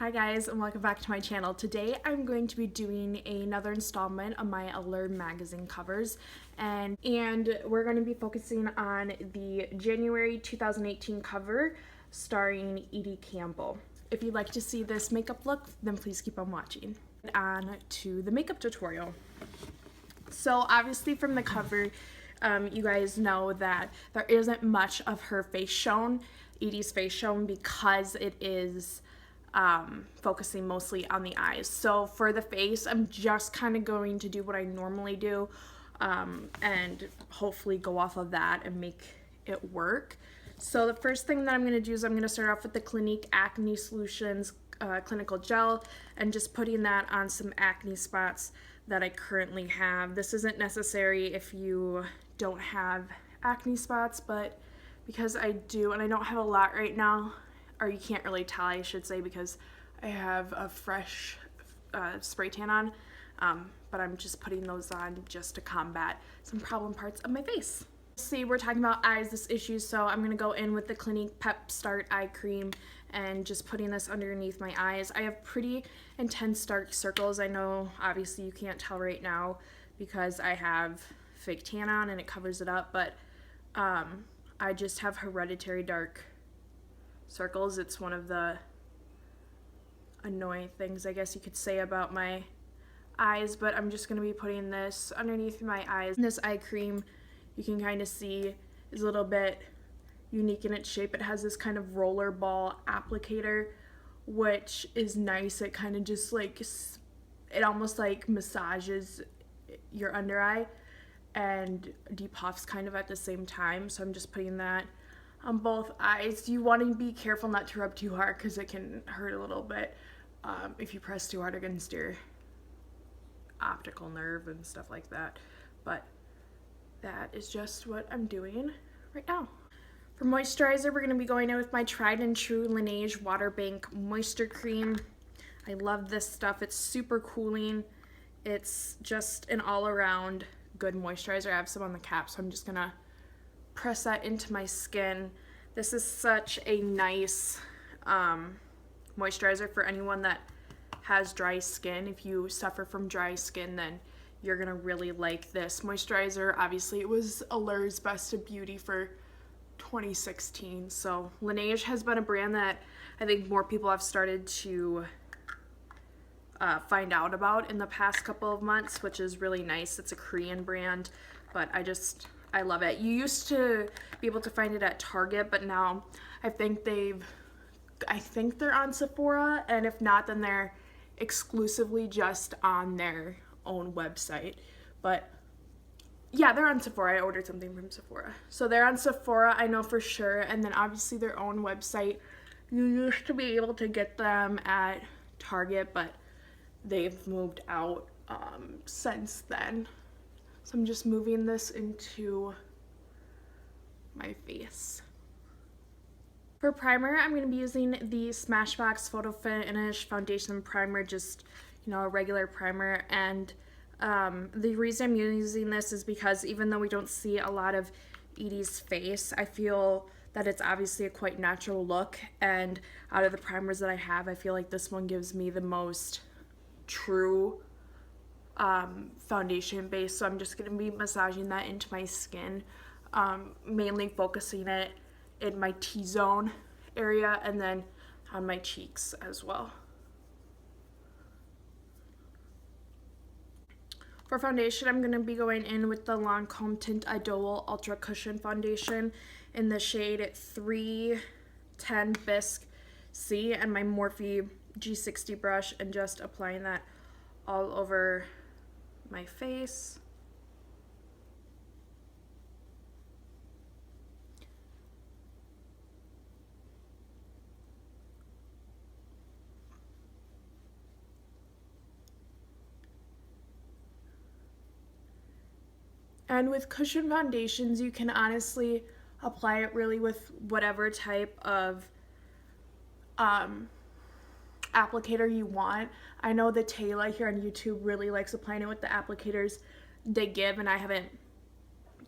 Hi guys, and welcome back to my channel. Today I'm going to be doing another installment of my Allure magazine covers, and we're going to be focusing on the January 2018 cover starring Edie Campbell. If you'd like to see this makeup look, then please keep on watching. On to the makeup tutorial. So obviously from the cover, you guys know that there isn't much of her face shown, Edie's face shown, because it is focusing mostly on the eyes. So for the face, I'm just kind of going to do what I normally do and hopefully go off of that and make it work. So the first thing that I'm going to do is I'm going to start off with the Clinique Acne Solutions Clinical Gel and just putting that on some acne spots that I currently have. This isn't necessary if you don't have acne spots, but because I do, and I don't have a lot right now, or you can't really tell, I should say, because I have a fresh spray tan on, but I'm just putting those on just to combat some problem parts of my face. See, we're talking about eyes this issue, so I'm going to go in with the Clinique Pep-Start eye cream and just putting this underneath my eyes. I have pretty intense dark circles. I know obviously you can't tell right now because I have fake tan on and it covers it up, but I just have hereditary dark circles. It's one of the annoying things, I guess you could say, about my eyes, but I'm just going to be putting this underneath my eyes. This eye cream, you can kind of see, is a little bit unique in its shape. It has this kind of roller ball applicator, which is nice. It kind of just like, it almost like massages your under eye and depuffs kind of at the same time. So I'm just putting that on both eyes. You want to be careful not to rub too hard because it can hurt a little bit if you press too hard against your optical nerve and stuff like that. But that is just what I'm doing right now. For moisturizer, we're going to be going in with my tried and true Laneige Water Bank Moisture Cream. I love this stuff. It's super cooling. It's just an all-around good moisturizer. I have some on the cap, so I'm just going to press that into my skin. This is such a nice moisturizer for anyone that has dry skin. If you suffer from dry skin, then you're gonna really like this moisturizer. Obviously it was Allure's Best of Beauty for 2016, so Laneige has been a brand that I think more people have started to find out about in the past couple of months, which is really nice. It's a Korean brand, but I love it. You used to be able to find it at Target, but now I think they're on Sephora, and if not, then they're exclusively just on their own website. But yeah, they're on Sephora. I ordered something from Sephora. So they're on Sephora, I know for sure, and then obviously their own website. You used to be able to get them at Target, but they've moved out since then. So I'm just moving this into my face. For primer, I'm going to be using the Smashbox Photo Finish Foundation Primer, just, you know, a regular primer. And the reason I'm using this is because even though we don't see a lot of Edie's face, I feel that it's obviously a quite natural look. And out of the primers that I have, I feel like this one gives me the most true foundation base. So I'm just going to be massaging that into my skin, mainly focusing it in my T-zone area and then on my cheeks as well. For foundation, I'm going to be going in with the Lancome Tint Idole Ultra Cushion Foundation in the shade 310 Bisque C and my Morphe G60 brush, and just applying that all over my face. And with cushion foundations, you can honestly apply it really with whatever type of applicator you want. I know the Taylor here on YouTube really likes applying it with the applicators they give, and I haven't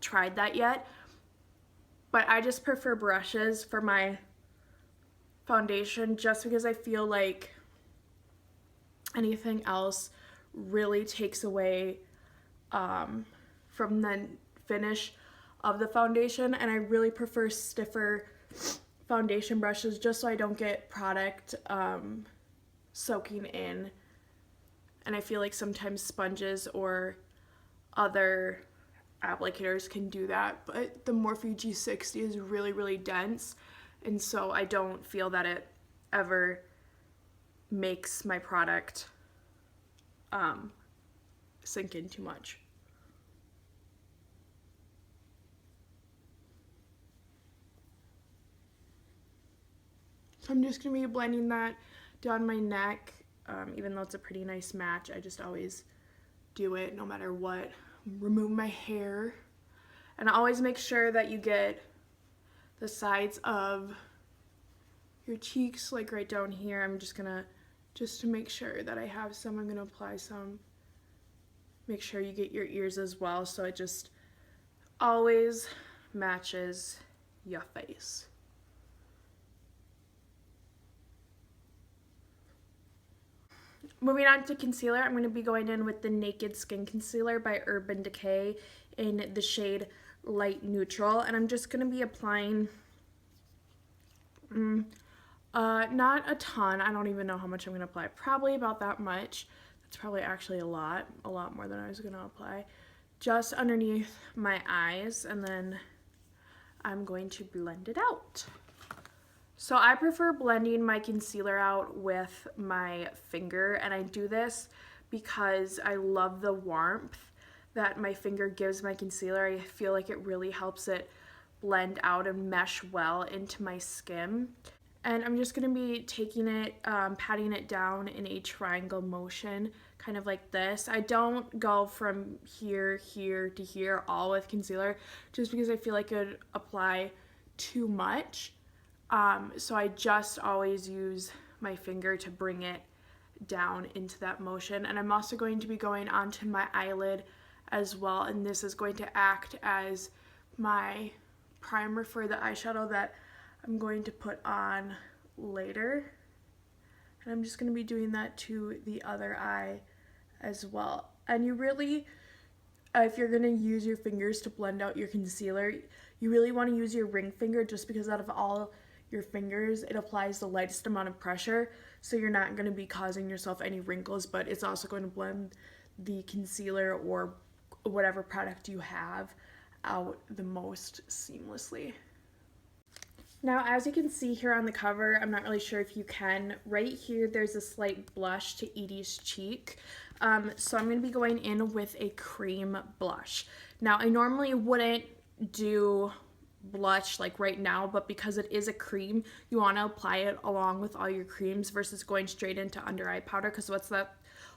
tried that yet. But I just prefer brushes for my foundation just because I feel like anything else really takes away from the finish of the foundation, and I really prefer stiffer foundation brushes just so I don't get product soaking in. And I feel like sometimes sponges or other applicators can do that, but the Morphe G60 is really, really dense, and so I don't feel that it ever makes my product sink in too much. So I'm just going to be blending that down my neck, even though it's a pretty nice match. I just always do it no matter what. Remove my hair, and always make sure that you get the sides of your cheeks, like right down here. I'm just gonna, just to make sure that I have some, I'm gonna apply some. Make sure you get your ears as well, so it just always matches your face. Moving on to concealer, I'm going to be going in with the Naked Skin Concealer by Urban Decay in the shade Light Neutral, and I'm just going to be applying not a ton. I don't even know how much I'm going to apply. Probably about that much. That's probably actually a lot more than I was going to apply. Just underneath my eyes, and then I'm going to blend it out. So I prefer blending my concealer out with my finger, and I do this because I love the warmth that my finger gives my concealer. I feel like it really helps it blend out and mesh well into my skin. And I'm just going to be taking it, patting it down in a triangle motion, kind of like this. I don't go from here to here all with concealer, just because I feel like it would apply too much. So I just always use my finger to bring it down into that motion. And I'm also going to be going onto my eyelid as well, and this is going to act as my primer for the eyeshadow that I'm going to put on later. And I'm just going to be doing that to the other eye as well. And you really, if you're going to use your fingers to blend out your concealer, you really want to use your ring finger, just because out of all your fingers, it applies the lightest amount of pressure, so you're not going to be causing yourself any wrinkles, but it's also going to blend the concealer or whatever product you have out the most seamlessly. Now, as you can see here on the cover, I'm not really sure if you can, right here there's a slight blush to Edie's cheek. So I'm going to be going in with a cream blush. Now, I normally wouldn't do blush like right now, but because it is a cream, you want to apply it along with all your creams versus going straight into under eye powder, because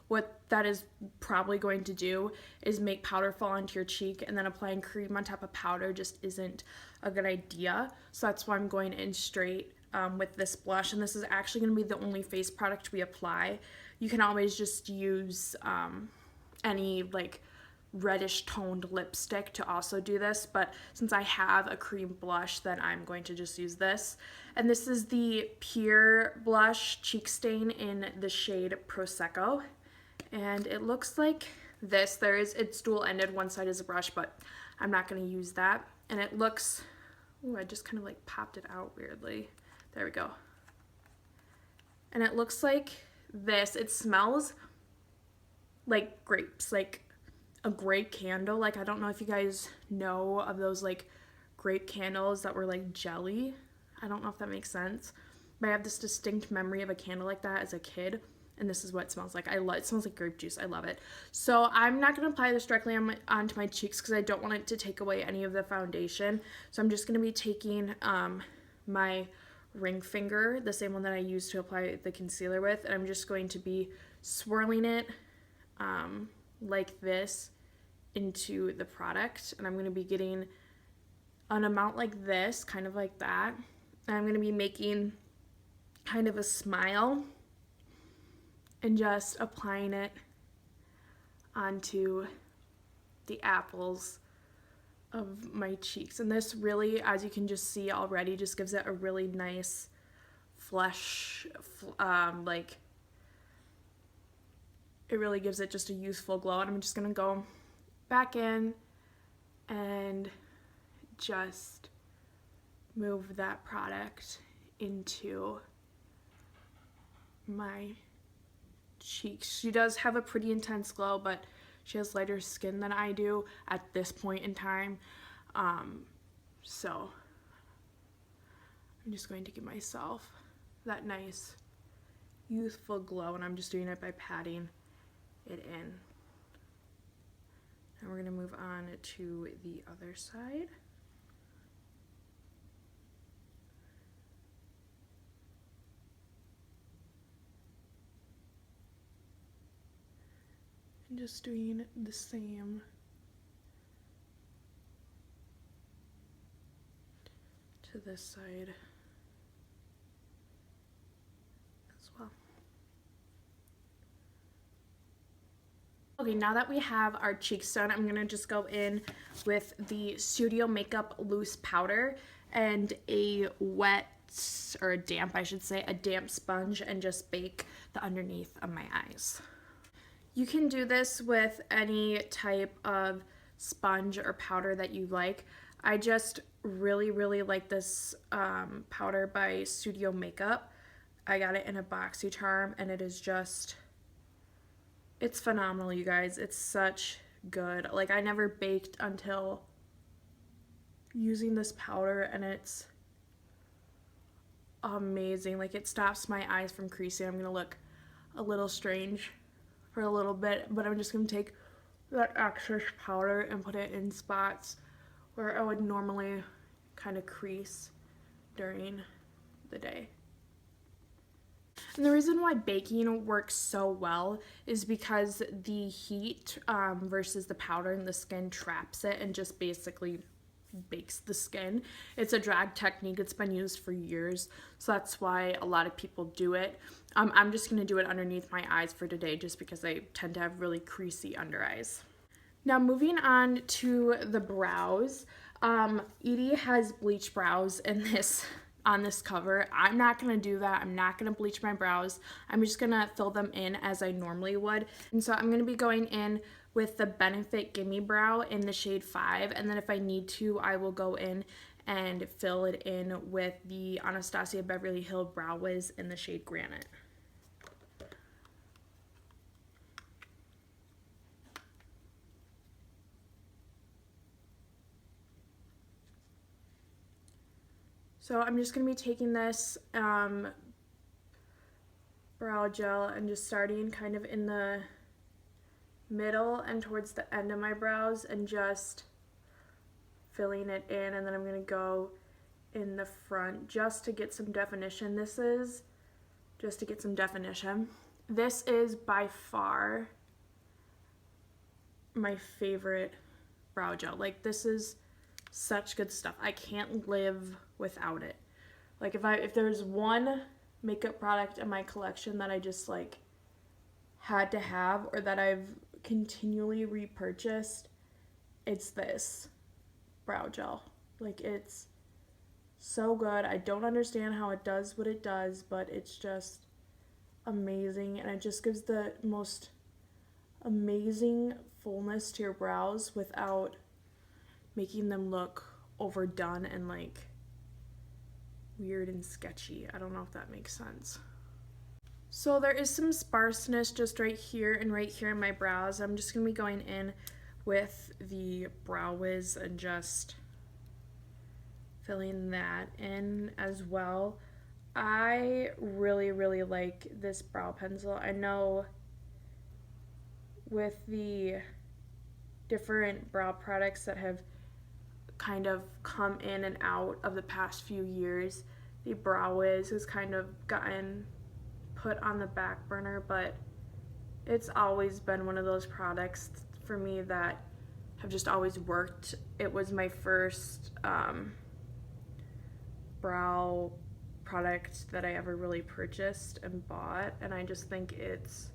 what that is probably going to do is make powder fall onto your cheek, and then applying cream on top of powder just isn't a good idea. So that's why I'm going in straight with this blush, and this is actually going to be the only face product we apply. You can always just use any like reddish toned lipstick to also do this, but since I have a cream blush, then I'm going to just use this. And this is the Pure Blush Cheek Stain in the shade Prosecco, and it looks like this. It's dual ended, one side is a brush, but I'm not going to use that. And it looks, ooh, I just kind of like popped it out weirdly. There we go. And it looks like this. It smells like grapes, like a grape candle. Like, I don't know if you guys know of those like grape candles that were like jelly. I don't know if that makes sense, but I have this distinct memory of a candle like that as a kid, and this is what it smells like. It smells like grape juice. I love it. So I'm not going to apply this directly onto my cheeks because I don't want it to take away any of the foundation. So I'm just going to be taking my ring finger, the same one that I used to apply the concealer with, and I'm just going to be swirling it like this into the product, and I'm going to be getting an amount like this, kind of like that, and I'm going to be making kind of a smile and just applying it onto the apples of my cheeks. And this really, as you can just see already, just gives it a really nice flesh, like it really gives it just a youthful glow. And I'm just gonna go back in and just move that product into my cheeks. She does have a pretty intense glow, but she has lighter skin than I do at this point in time. So I'm just going to give myself that nice youthful glow, and I'm just doing it by patting it in. And we're going to move on to the other side. And just doing the same to this side as well. Okay, now that we have our cheeks done, I'm gonna just go in with the Studio Makeup Loose Powder and a wet, or a damp, I should say, a damp sponge, and just bake the underneath of my eyes. You can do this with any type of sponge or powder that you like. I just really like this powder by Studio Makeup. I got it in a BoxyCharm, and it is just, it's phenomenal, you guys. It's such good. Like, I never baked until using this powder, and it's amazing. Like, it stops my eyes from creasing. I'm gonna look a little strange for a little bit, but I'm just gonna take that excess powder and put it in spots where I would normally kind of crease during the day. And the reason why baking works so well is because the heat versus the powder in the skin traps it and just basically bakes the skin. It's a drag technique. It's been used for years, so that's why a lot of people do it. I'm just going to do it underneath my eyes for today just because I tend to have really creasy under eyes. Now moving on to the brows. Edie has bleached brows in this on this cover. I'm not going to do that. I'm not going to bleach my brows. I'm just going to fill them in as I normally would. And so I'm going to be going in with the Benefit Gimme Brow in the shade 5, and then if I need to, I will go in and fill it in with the Anastasia Beverly Hills Brow Wiz in the shade Granite. So I'm just going to be taking this brow gel and just starting kind of in the middle and towards the end of my brows and just filling it in, and then I'm going to go in the front just to get some definition. This is just to get some definition. This is by far my favorite brow gel. Like, this is such good stuff. I can't live without it. Like, if there's one makeup product in my collection that I just like had to have, or that I've continually repurchased, it's this brow gel. Like, it's so good. I don't understand how it does what it does, but it's just amazing, and it just gives the most amazing fullness to your brows without making them look overdone and like weird and sketchy. I don't know if that makes sense. So there is some sparseness just right here and right here in my brows. I'm just going to be going in with the Brow Wiz and just filling that in as well. I really like this brow pencil. I know with the different brow products that have kind of come in and out of the past few years, the Brow Wiz has kind of gotten put on the back burner, but it's always been one of those products for me that have just always worked. It was my first brow product that I ever really purchased and bought, and I just think it's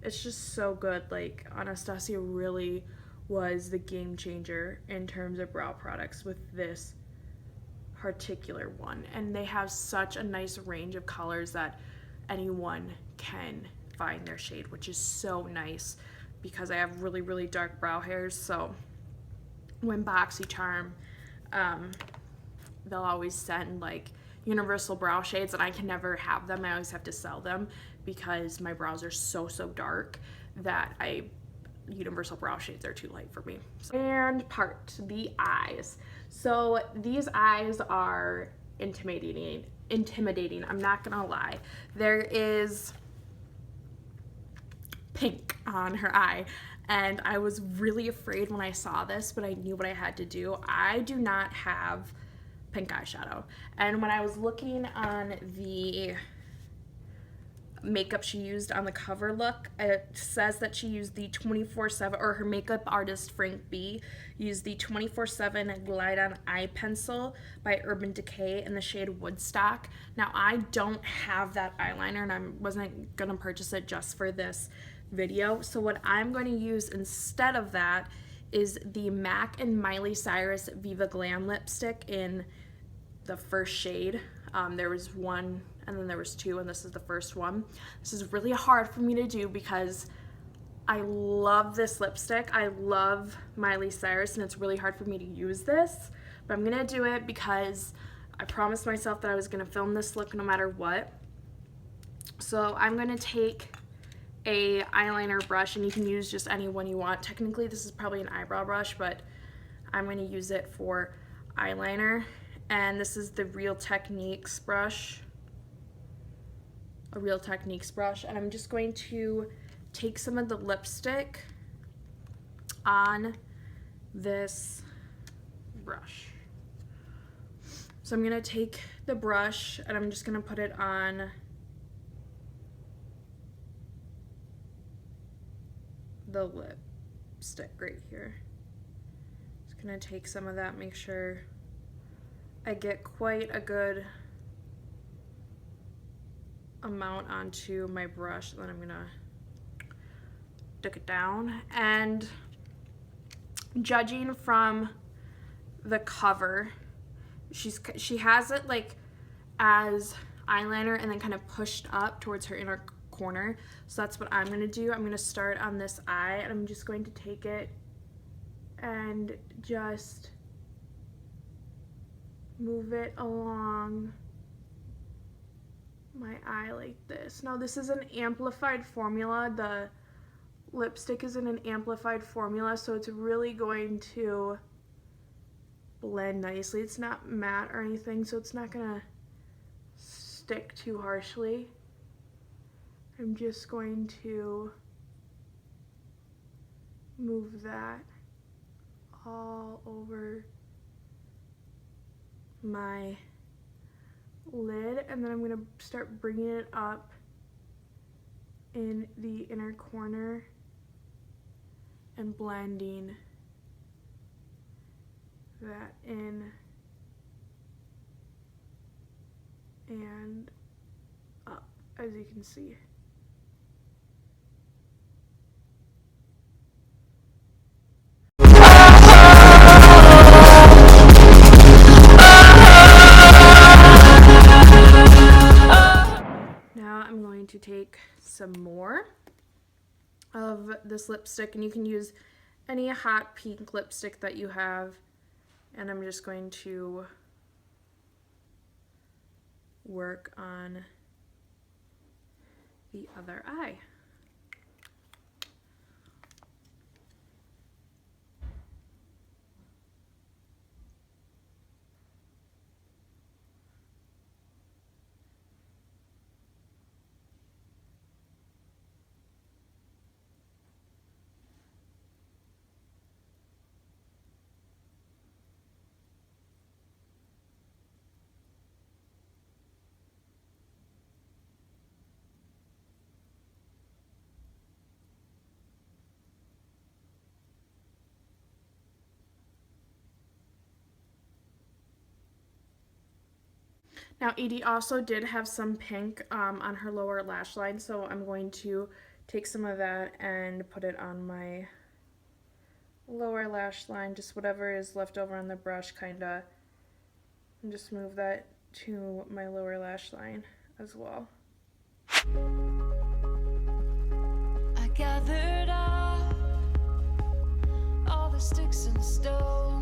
just so good. Like, Anastasia really was the game changer in terms of brow products with this particular one, and they have such a nice range of colors that anyone can find their shade, which is so nice because I have really, really dark brow hairs. So when BoxyCharm, they'll always send like universal brow shades, and I can never have them. I always have to sell them because my brows are so dark that universal brow shades are too light for me. And the eyes. So these eyes are intimidating. I'm not gonna lie. There is pink on her eye, and I was really afraid when I saw this, but I knew what I had to do. I do not have pink eyeshadow, and when I was looking on the makeup she used on the cover look, it says that she used the 24/7, or her makeup artist Frank B used the 24/7 Glide On Eye Pencil by Urban Decay in the shade Woodstock. Now I don't have that eyeliner, and I wasn't gonna purchase it just for this video, so what I'm going to use instead of that is the MAC and Miley Cyrus Viva Glam lipstick in the first shade. There was one and then there was two, and this is the first one. This is really hard for me to do because I love this lipstick. I love Miley Cyrus, and it's really hard for me to use this, but I'm gonna do it because I promised myself that I was gonna film this look no matter what. So I'm gonna take a eyeliner brush, and you can use just any one you want. Technically this is probably an eyebrow brush, but I'm going to use it for eyeliner, and this is the Real Techniques brush, and I'm just going to take some of the lipstick on this brush. So I'm going to take the brush and I'm just going to put it on the lipstick right here. Just gonna take some of that, make sure I get quite a good amount onto my brush, and then I'm gonna stick it down. And judging from the cover, she has it like as eyeliner and then kind of pushed up towards her inner corner. So that's what I'm gonna do. I'm gonna start on this eye, and I'm just going to take it and just move it along my eye like this. Now this is an amplified formula. The lipstick is in an amplified formula, so it's really going to blend nicely. It's not matte or anything, so it's not gonna stick too harshly. I'm just going to move that all over my lid, and then I'm going to start bringing it up in the inner corner and blending that in and up, as you can see. Now I'm going to take some more of this lipstick, and you can use any hot pink lipstick that you have, and I'm just going to work on the other eye. Now Edie also did have some pink on her lower lash line, so I'm going to take some of that and put it on my lower lash line, just whatever is left over on the brush, kinda, and just move that to my lower lash line as well. sticks and stone,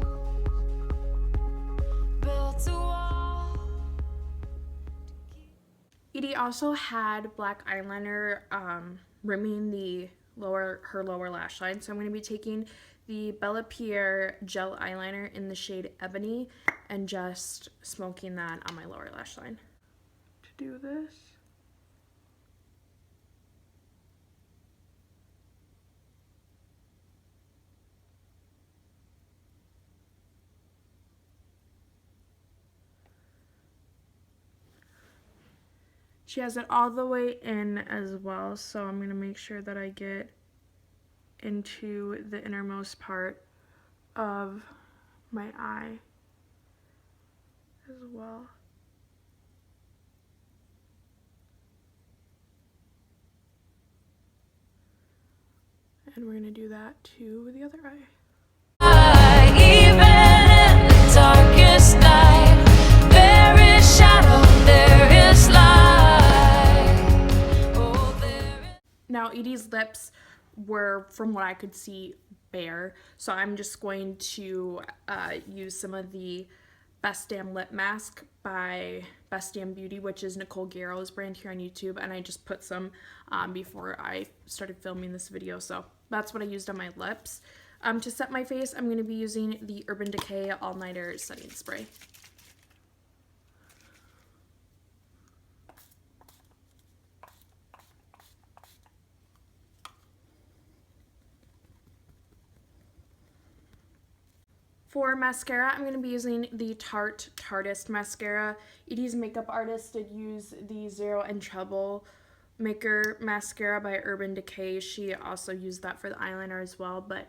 built a wall. Edie also had black eyeliner rimming her lower lash line, so I'm going to be taking the Bellapierre gel eyeliner in the shade Ebony and just smoking that on my lower lash line. To do this, she has it all the way in as well, so I'm going to make sure that I get into the innermost part of my eye as well. And we're going to do that to the other eye. Even in the darkest night, there is shadow, there is light. Oh, there is... Now Edie's lips were, from what I could see, bare, so I'm just going to use some of the Best Damn Lip Mask by Best Damn Beauty, which is Nicole Guerrio's brand here on YouTube, and I just put some before I started filming this video, so that's what I used on my lips. To set my face, I'm going to be using the Urban Decay All Nighter Setting Spray. For mascara, I'm going to be using the Tarte Tartiest mascara. Edie's makeup artist did use the Zero and Trouble Maker mascara by Urban Decay. She also used that for the eyeliner as well, but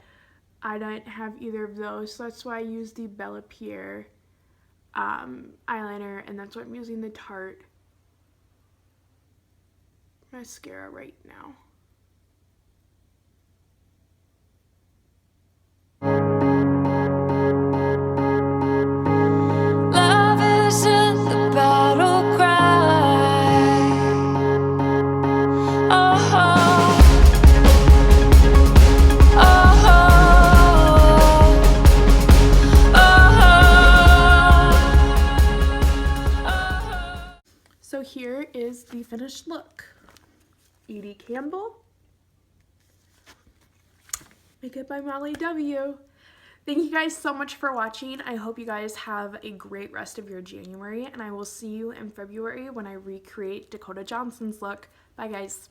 I don't have either of those, so that's why I used the Bellapierre eyeliner, and that's why I'm using the Tarte mascara right now. So here is the finished look. Edie Campbell, Makeup by Molly W. Thank you guys so much for watching. I hope you guys have a great rest of your January, and I will see you in February when I recreate Dakota Johnson's look. Bye guys.